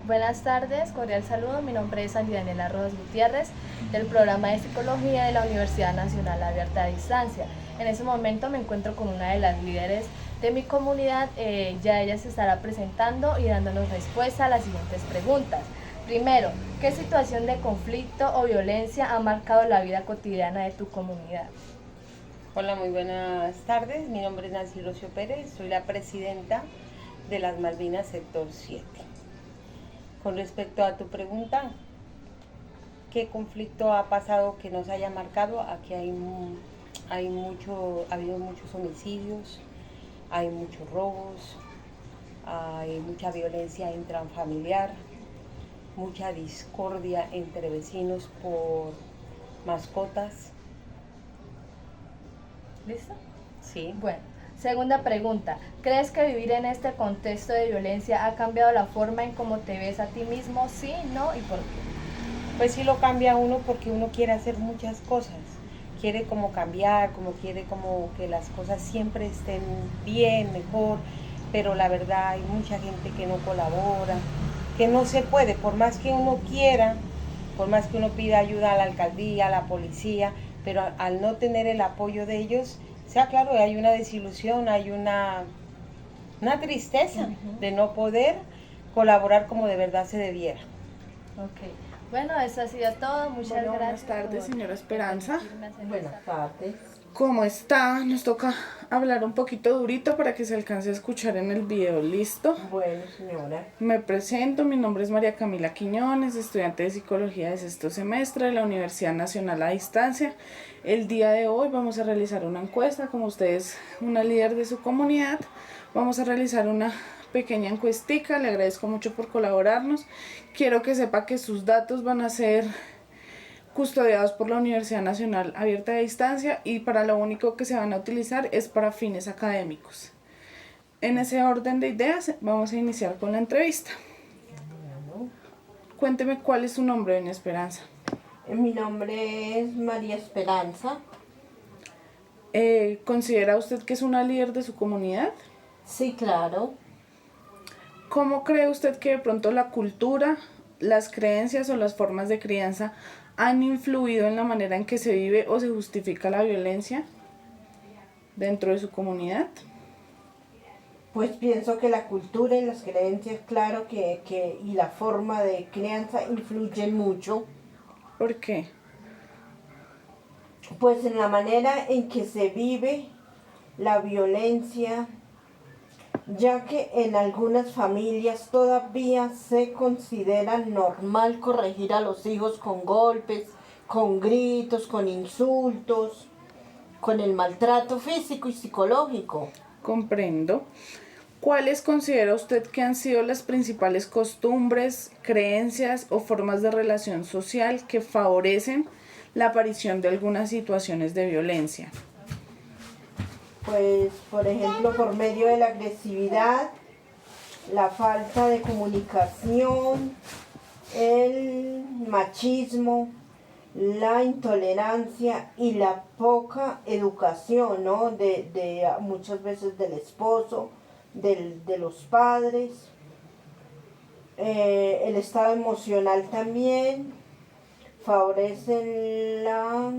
Buenas tardes, cordial saludo. Mi nombre es Andy Daniela Rojas Gutiérrez, del programa de Psicología de la Universidad Nacional Abierta a Distancia. En este momento me encuentro con una de las líderes de mi comunidad. Ya ella se estará presentando y dándonos respuesta a las siguientes preguntas. Primero, ¿qué situación de conflicto o violencia ha marcado la vida cotidiana de tu comunidad? Hola, muy buenas tardes. Mi nombre es Nancy Rocio Pérez, soy la presidenta de las Malvinas Sector 7. Con respecto a tu pregunta, ¿qué conflicto ha pasado que nos haya marcado? Aquí ha habido muchos homicidios, hay muchos robos, hay mucha violencia intrafamiliar, mucha discordia entre vecinos por mascotas. ¿Listo? Sí. Bueno, segunda pregunta. ¿Crees que vivir en este contexto de violencia ha cambiado la forma en cómo te ves a ti mismo? Sí, no y por qué. Pues sí lo cambia uno porque uno quiere hacer muchas cosas. Quiere como cambiar, como quiere como que las cosas siempre estén bien, mejor, pero la verdad hay mucha gente que no colabora, que no se puede, por más que uno quiera, por más que uno pida ayuda a la alcaldía, a la policía, pero al no tener el apoyo de ellos, sea claro, hay una desilusión, hay una tristeza de no poder colaborar como de verdad se debiera. Ok. Bueno, eso ha sido todo. Muchas Bueno, buenas gracias tardes, señora Esperanza. Buenas tardes. ¿Cómo está? Nos toca hablar un poquito durito para que se alcance a escuchar en el video. ¿Listo? Bueno, señora. Me presento, mi nombre es María Camila Quiñones, estudiante de Psicología de sexto semestre de la Universidad Nacional a Distancia. El día de hoy vamos a realizar una encuesta, como usted es una líder de su comunidad, vamos a realizar una pequeña encuestica. Le agradezco mucho por colaborarnos. Quiero que sepa que sus datos van a ser custodiados por la Universidad Nacional Abierta a Distancia y para lo único que se van a utilizar es para fines académicos. En ese orden de ideas vamos a iniciar con la entrevista. Cuénteme cuál es su nombre, doña Esperanza. Mi nombre es María Esperanza. ¿Considera usted que es una líder de su comunidad? Sí, claro. ¿Cómo cree usted que de pronto la cultura, las creencias o las formas de crianza han influido en la manera en que se vive o se justifica la violencia dentro de su comunidad? Pues pienso que la cultura y las creencias, claro y la forma de crianza influyen mucho. ¿Por qué? Pues en la manera en que se vive la violencia, ya que en algunas familias todavía se considera normal corregir a los hijos con golpes, con gritos, con insultos, con el maltrato físico y psicológico. Comprendo. ¿Cuáles considera usted que han sido las principales costumbres, creencias o formas de relación social que favorecen la aparición de algunas situaciones de violencia? Pues, por ejemplo, por medio de la agresividad, la falta de comunicación, el machismo, la intolerancia y la poca educación, ¿no? Muchas veces del esposo, de los padres, el estado emocional también favorece la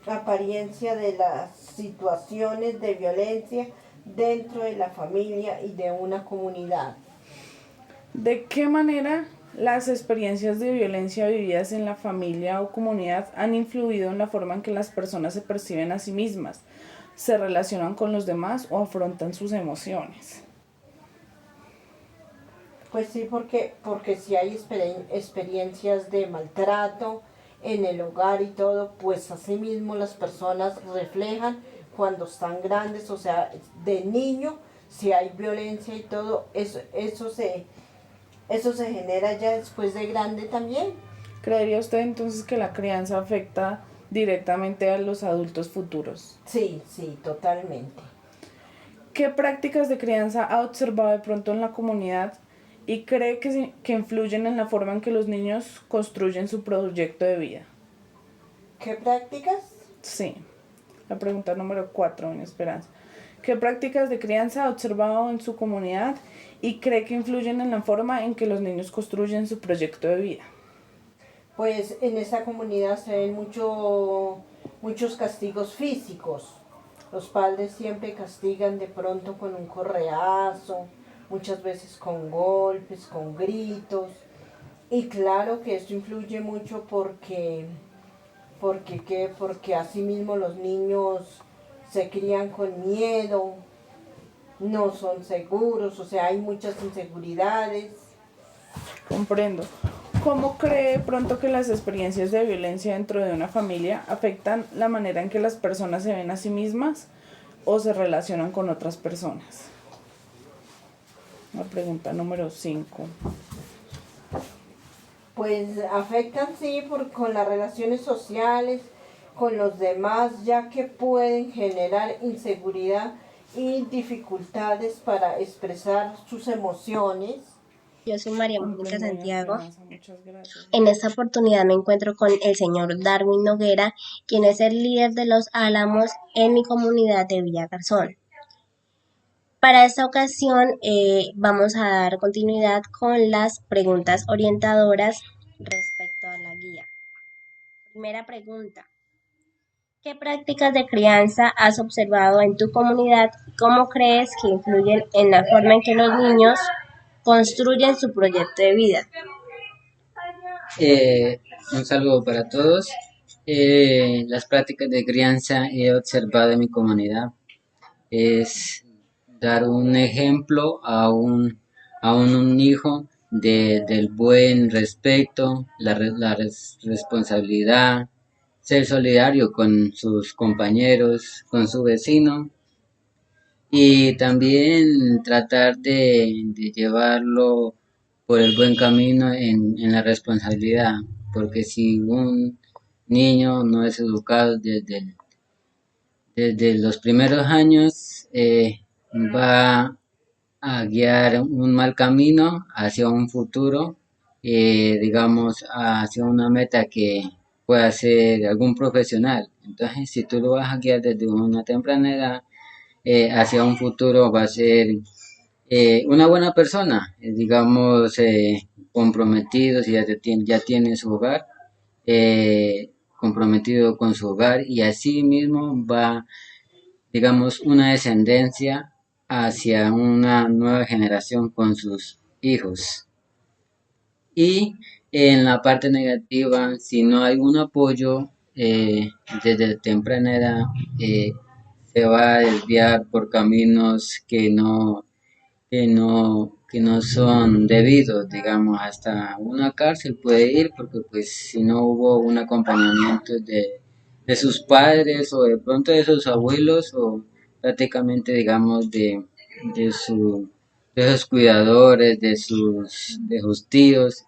apariencia de las situaciones de violencia dentro de la familia y de una comunidad. ¿De qué manera las experiencias de violencia vividas en la familia o comunidad han influido en la forma en que las personas se perciben a sí mismas, se relacionan con los demás o afrontan sus emociones? Pues sí, porque si hay experiencias de maltrato en el hogar y todo, pues así mismo las personas reflejan cuando están grandes, o sea, de niño, si hay violencia y todo, eso se genera ya después de grande también. ¿Creería usted entonces que la crianza afecta directamente a los adultos futuros? Sí, totalmente. ¿Qué prácticas de crianza ha observado de pronto en la comunidad y cree que influyen en la forma en que los niños construyen su proyecto de vida? ¿Qué prácticas? Sí, la pregunta número 4, en Esperanza. ¿Qué prácticas de crianza ha observado en su comunidad y cree que influyen en la forma en que los niños construyen su proyecto de vida? Pues en esta comunidad se ven muchos castigos físicos. Los padres siempre castigan de pronto con un correazo, muchas veces con golpes, con gritos. Y claro que esto influye mucho porque asimismo los niños se crían con miedo, no son seguros, o sea, hay muchas inseguridades. Comprendo. ¿Cómo cree pronto que las experiencias de violencia dentro de una familia afectan la manera en que las personas se ven a sí mismas o se relacionan con otras personas? La pregunta número 5. Pues afectan sí con las relaciones sociales, con los demás, ya que pueden generar inseguridad y dificultades para expresar sus emociones. Yo soy María Mónica Santiago. Muchas gracias. En esta oportunidad me encuentro con el señor Darwin Noguera, quien es el líder de los Álamos en mi comunidad de Villa Garzón. Para esta ocasión vamos a dar continuidad con las preguntas orientadoras respecto a la guía. Primera pregunta. ¿Qué prácticas de crianza has observado en tu comunidad y cómo crees que influyen en la forma en que los niños construyen su proyecto de vida? Un saludo para todos. Las prácticas de crianza he observado en mi comunidad es dar un ejemplo a un hijo del buen respeto, la responsabilidad, ser solidario con sus compañeros, con su vecino y también tratar de llevarlo por el buen camino en la responsabilidad, porque si un niño no es educado desde los primeros años, va a guiar un mal camino hacia un futuro, digamos, hacia una meta que pueda ser algún profesional. Entonces, si tú lo vas a guiar desde una temprana edad, hacia un futuro va a ser una buena persona, digamos, comprometido, si ya tiene su hogar, comprometido con su hogar y así mismo va, digamos, una descendencia hacia una nueva generación con sus hijos. Y en la parte negativa, si no hay un apoyo desde temprana edad, se va a desviar por caminos que no son debidos, digamos, hasta una cárcel puede ir porque pues si no hubo un acompañamiento de sus padres o de pronto de sus abuelos o prácticamente digamos de, su, de sus cuidadores, de sus tíos,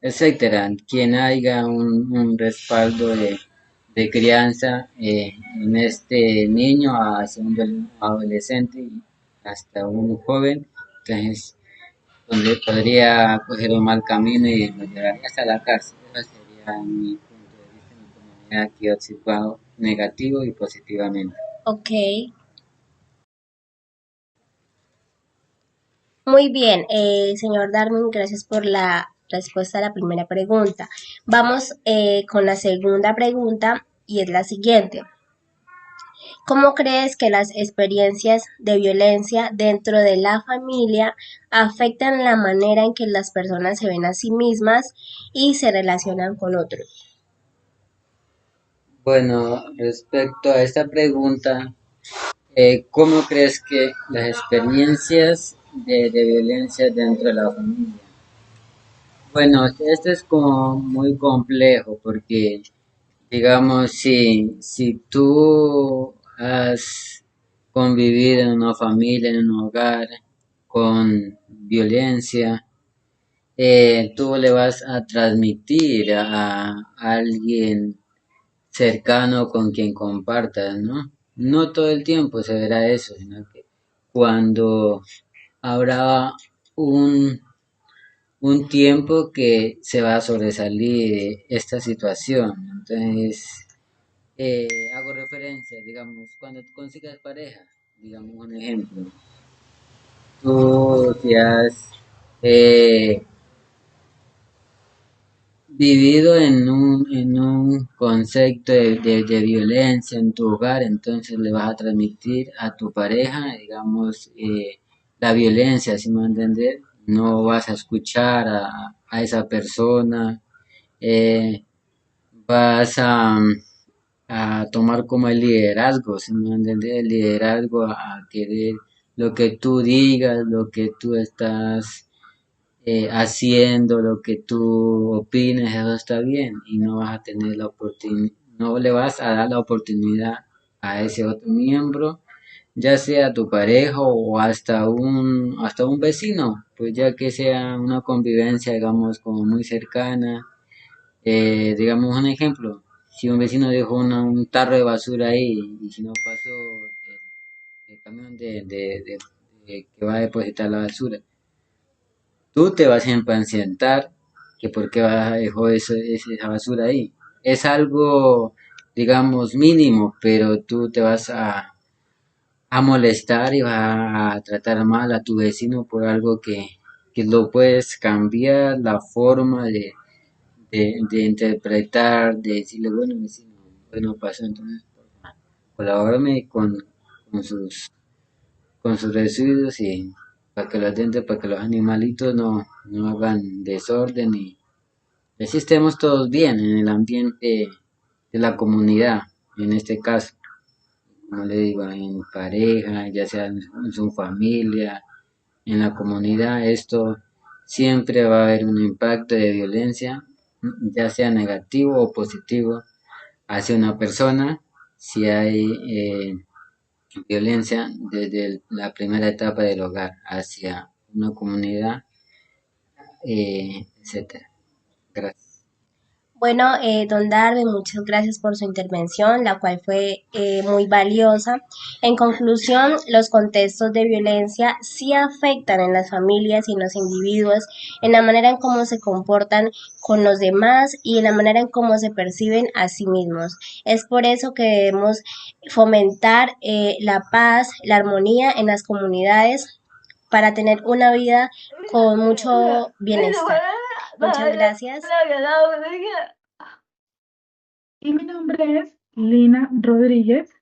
etcétera, quien haya un respaldo de crianza en este niño hacia un adolescente y hasta un joven, entonces donde podría coger un mal camino y lo llevaría hasta la cárcel. Ese sería mi punto de vista, mi comunidad que he observado negativo y positivamente. Ok. Muy bien, señor Darwin, gracias por la respuesta a la primera pregunta. Vamos con la segunda pregunta y es la siguiente. ¿Cómo crees que las experiencias de violencia dentro de la familia afectan la manera en que las personas se ven a sí mismas y se relacionan con otros? Bueno, respecto a esta pregunta, ¿cómo crees que las experiencias de violencia dentro de la familia? Bueno, esto es como muy complejo porque, digamos, si tú has convivido en una familia, en un hogar con violencia, tú le vas a transmitir a alguien cercano con quien compartas, ¿no? No todo el tiempo se verá eso, sino que cuando habrá un, un tiempo que se va a sobresalir de esta situación. Entonces, hago referencia, digamos, cuando tú consigas pareja, digamos un ejemplo, tú te has eh, vivido en un concepto de violencia en tu hogar, entonces le vas a transmitir a tu pareja, digamos, la violencia, ¿sí me va a entender? No vas a escuchar a esa persona, eh, vas a tomar como el liderazgo, ¿sí me va a entender? El liderazgo a querer lo que tú digas, lo que tú estás haciendo, lo que tú opines, eso está bien y no vas a tener la oportunidad, no le vas a dar la oportunidad a ese otro miembro, ya sea tu pareja o hasta un vecino, pues ya que sea una convivencia, digamos, como muy cercana. Digamos un ejemplo, si un vecino dejó un tarro de basura ahí y si no pasó el camión que va a depositar la basura, tú te vas a impacientar que por qué dejó esa basura ahí. Es algo, digamos, mínimo, pero tú te vas a molestar y vas a tratar mal a tu vecino por algo que lo puedes cambiar la forma de interpretar, de decirle, bueno, vecino, hoy no pasó, entonces colabórame con sus residuos y para que los dentes, para que los animalitos no hagan desorden y así estemos todos bien en el ambiente de la comunidad, en este caso, como le digo, en pareja, ya sea en su familia, en la comunidad, esto siempre va a haber un impacto de violencia, ya sea negativo o positivo, hacia una persona, si hay violencia desde la primera etapa del hogar hacia una comunidad, etcétera. Gracias. Bueno, don Darwin, muchas gracias por su intervención, la cual fue muy valiosa. En conclusión, los contextos de violencia sí afectan en las familias y en los individuos, en la manera en cómo se comportan con los demás y en la manera en cómo se perciben a sí mismos. Es por eso que debemos fomentar la paz, la armonía en las comunidades para tener una vida con mucho bienestar. Muchas gracias. Y mi nombre es Lina Rodríguez,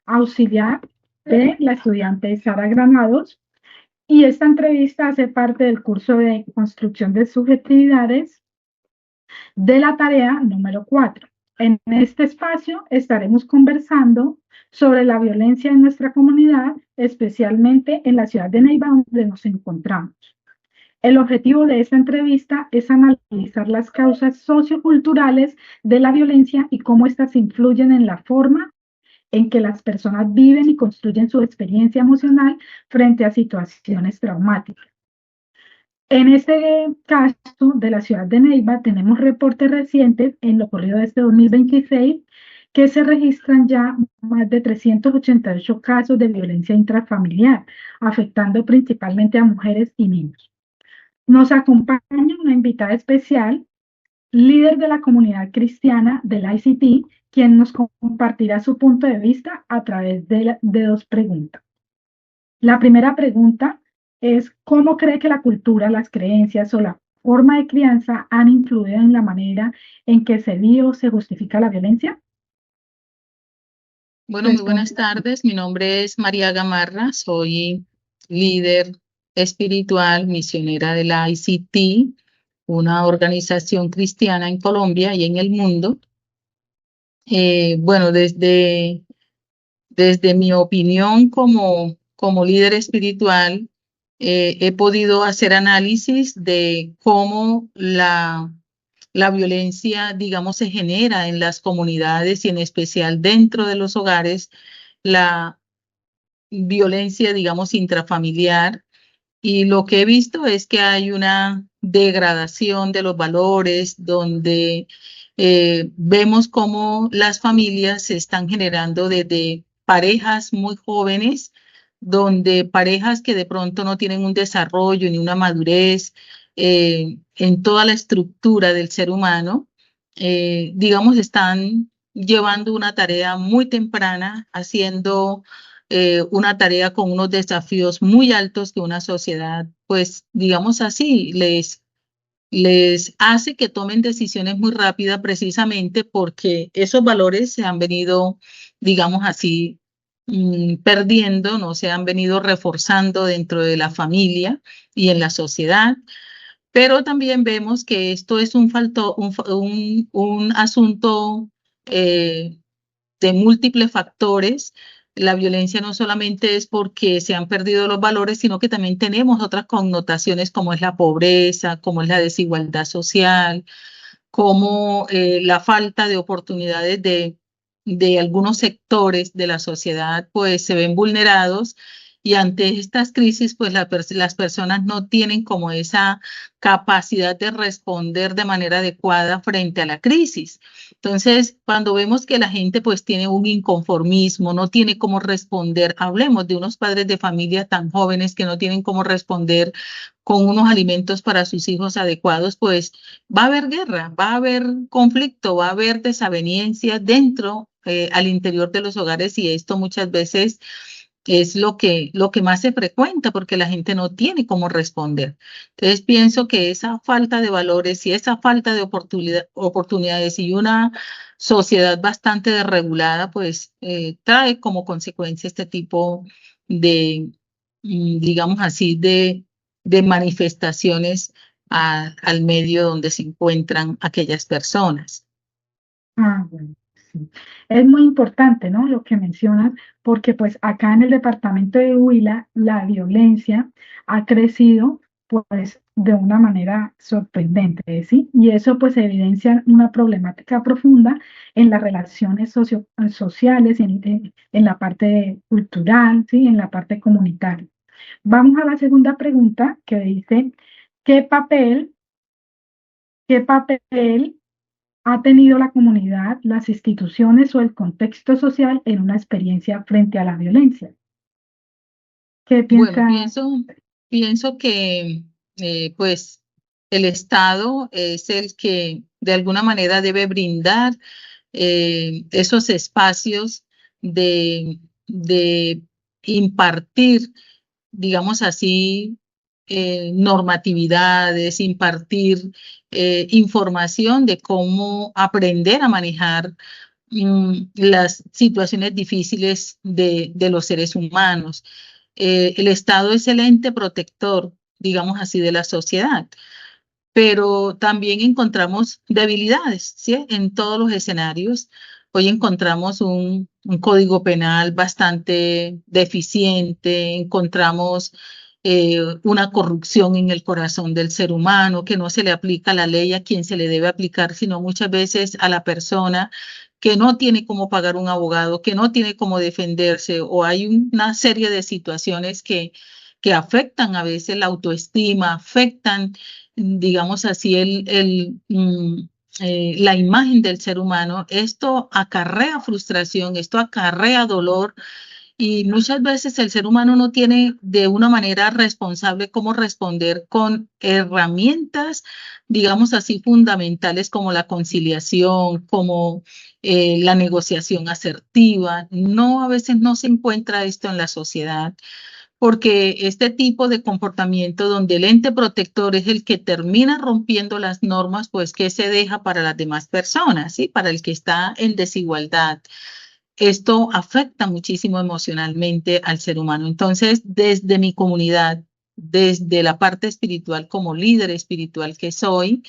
auxiliar de la estudiante Sara Granados, y esta entrevista hace parte del curso de construcción de subjetividades de la tarea número 4. En este espacio estaremos conversando sobre la violencia en nuestra comunidad, especialmente en la ciudad de Neiva, donde nos encontramos. El objetivo de esta entrevista es analizar las causas socioculturales de la violencia y cómo éstas influyen en la forma en que las personas viven y construyen su experiencia emocional frente a situaciones traumáticas. En este caso de la ciudad de Neiva tenemos reportes recientes en lo ocurrido de este 2026 que se registran ya más de 388 casos de violencia intrafamiliar, afectando principalmente a mujeres y niños. Nos acompaña una invitada especial, líder de la comunidad cristiana del ICT, quien nos compartirá su punto de vista a través de dos preguntas. La primera pregunta es, ¿cómo cree que la cultura, las creencias o la forma de crianza han influido en la manera en que se vive o se justifica la violencia? Bueno, muy buenas tardes. Mi nombre es María Gamarra, soy líder espiritual, misionera de la ICT, una organización cristiana en Colombia y en el mundo. Bueno, desde mi opinión como líder espiritual, he podido hacer análisis de cómo la violencia, digamos, se genera en las comunidades y en especial dentro de los hogares, la violencia, digamos, intrafamiliar. Y lo que he visto es que hay una degradación de los valores, donde vemos cómo las familias se están generando desde parejas muy jóvenes, donde parejas que de pronto no tienen un desarrollo ni una madurez en toda la estructura del ser humano, digamos, están llevando una tarea muy temprana, haciendo una tarea con unos desafíos muy altos que una sociedad, pues, digamos así, les hace que tomen decisiones muy rápidas precisamente porque esos valores se han venido, digamos así, perdiendo, no se han venido reforzando dentro de la familia y en la sociedad. Pero también vemos que esto es un asunto de múltiples factores. La violencia no solamente es porque se han perdido los valores, sino que también tenemos otras connotaciones como es la pobreza, como es la desigualdad social, como la falta de oportunidades de algunos sectores de la sociedad, pues se ven vulnerados y ante estas crisis, pues las personas no tienen como esa capacidad de responder de manera adecuada frente a la crisis. Entonces, cuando vemos que la gente pues tiene un inconformismo, no tiene cómo responder, hablemos de unos padres de familia tan jóvenes que no tienen cómo responder con unos alimentos para sus hijos adecuados, pues va a haber guerra, va a haber conflicto, va a haber desaveniencia dentro, al interior de los hogares y esto muchas veces es lo que más se frecuenta porque la gente no tiene cómo responder. Entonces pienso que esa falta de valores y esa falta de oportunidades y una sociedad bastante desregulada, pues trae como consecuencia este tipo de, digamos así, de manifestaciones al medio donde se encuentran aquellas personas. Ah, bueno, sí. Es muy importante, ¿no? Lo que mencionas, porque pues acá en el departamento de Huila la violencia ha crecido pues de una manera sorprendente, ¿sí? Y eso pues evidencia una problemática profunda en las relaciones sociales, en la parte cultural, ¿sí? En la parte comunitaria. Vamos a la segunda pregunta que dice, ¿qué papel ha tenido la comunidad, las instituciones o el contexto social en una experiencia frente a la violencia? ¿Qué Bueno, piensa? pienso que pues el Estado es el que de alguna manera debe brindar esos espacios de impartir, digamos así, normatividades, impartir información de cómo aprender a manejar las situaciones difíciles de los seres humanos. El Estado es el ente protector, digamos así, de la sociedad, pero también encontramos debilidades, ¿sí? En todos los escenarios. Hoy encontramos un código penal bastante deficiente, encontramos una corrupción en el corazón del ser humano, que no se le aplica la ley a quien se le debe aplicar, sino muchas veces a la persona que no tiene cómo pagar un abogado, que no tiene cómo defenderse, o hay una serie de situaciones que afectan a veces la autoestima, afectan, digamos así, la imagen del ser humano. Esto acarrea frustración, esto acarrea dolor y muchas veces el ser humano no tiene de una manera responsable cómo responder con herramientas, digamos así, fundamentales como la conciliación, como la negociación asertiva. No, a veces no se encuentra esto en la sociedad porque este tipo de comportamiento donde el ente protector es el que termina rompiendo las normas, pues ¿qué se deja para las demás personas? ¿Sí? Para el que está en desigualdad. Esto afecta muchísimo emocionalmente al ser humano. Entonces, desde mi comunidad, desde la parte espiritual, como líder espiritual que soy,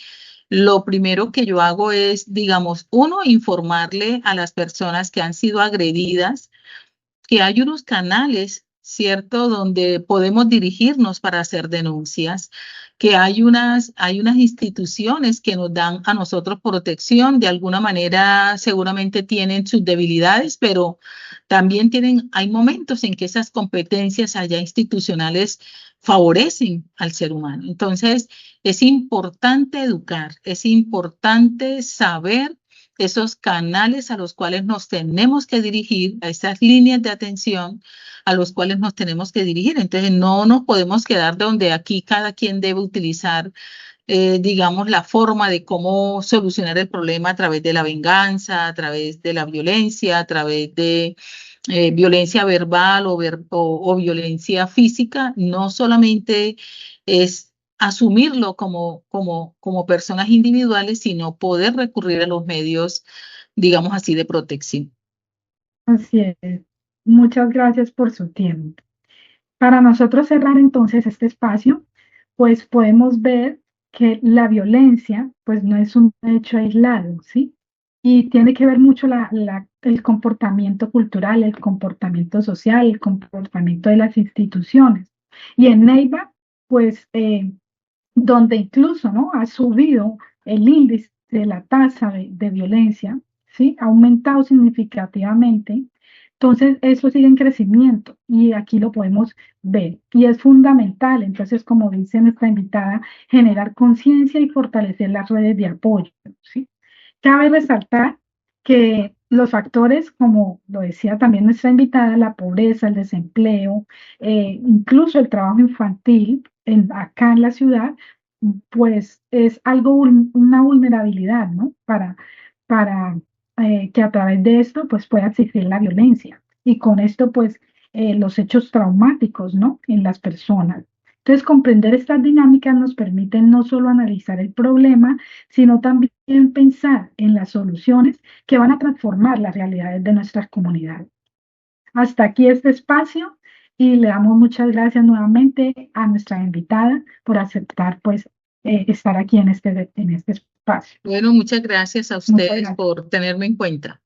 lo primero que yo hago es, digamos, uno, informarle a las personas que han sido agredidas que hay unos canales, ¿cierto?, donde podemos dirigirnos para hacer denuncias, que hay unas instituciones que nos dan a nosotros protección, de alguna manera seguramente tienen sus debilidades, pero también hay momentos en que esas competencias allá institucionales favorecen al ser humano. Entonces, es importante educar, es importante saber esos canales a los cuales nos tenemos que dirigir, a esas líneas de atención a los cuales nos tenemos que dirigir. Entonces, no nos podemos quedar donde aquí cada quien debe utilizar digamos, la forma de cómo solucionar el problema a través de la venganza, a través de la violencia, a través de violencia verbal o violencia física. No solamente es asumirlo como personas individuales, sino poder recurrir a los medios, digamos así, de protección. Así es. Muchas gracias por su tiempo. Para nosotros cerrar entonces este espacio, pues podemos ver que la violencia pues no es un hecho aislado, ¿sí? Y tiene que ver mucho el comportamiento cultural, el comportamiento social, el comportamiento de las instituciones. Y en Neiva, pues donde incluso, ¿no?, ha subido el índice de la tasa de violencia, ¿sí? Ha aumentado significativamente. Entonces, eso sigue en crecimiento y aquí lo podemos ver. Y es fundamental, entonces, como dice nuestra invitada, generar conciencia y fortalecer las redes de apoyo, ¿sí? Cabe resaltar que los factores, como lo decía también nuestra invitada, la pobreza, el desempleo, incluso el trabajo infantil acá en la ciudad, pues es algo, una vulnerabilidad, ¿no? Para que a través de esto pues pueda existir la violencia y con esto pues los hechos traumáticos, ¿no?, en las personas. Entonces, comprender estas dinámicas nos permite no solo analizar el problema, sino también pensar en las soluciones que van a transformar las realidades de nuestras comunidades. Hasta aquí este espacio y le damos muchas gracias nuevamente a nuestra invitada por aceptar pues estar aquí en este espacio. Bueno, muchas gracias a Muchas ustedes gracias. por tenerme en cuenta.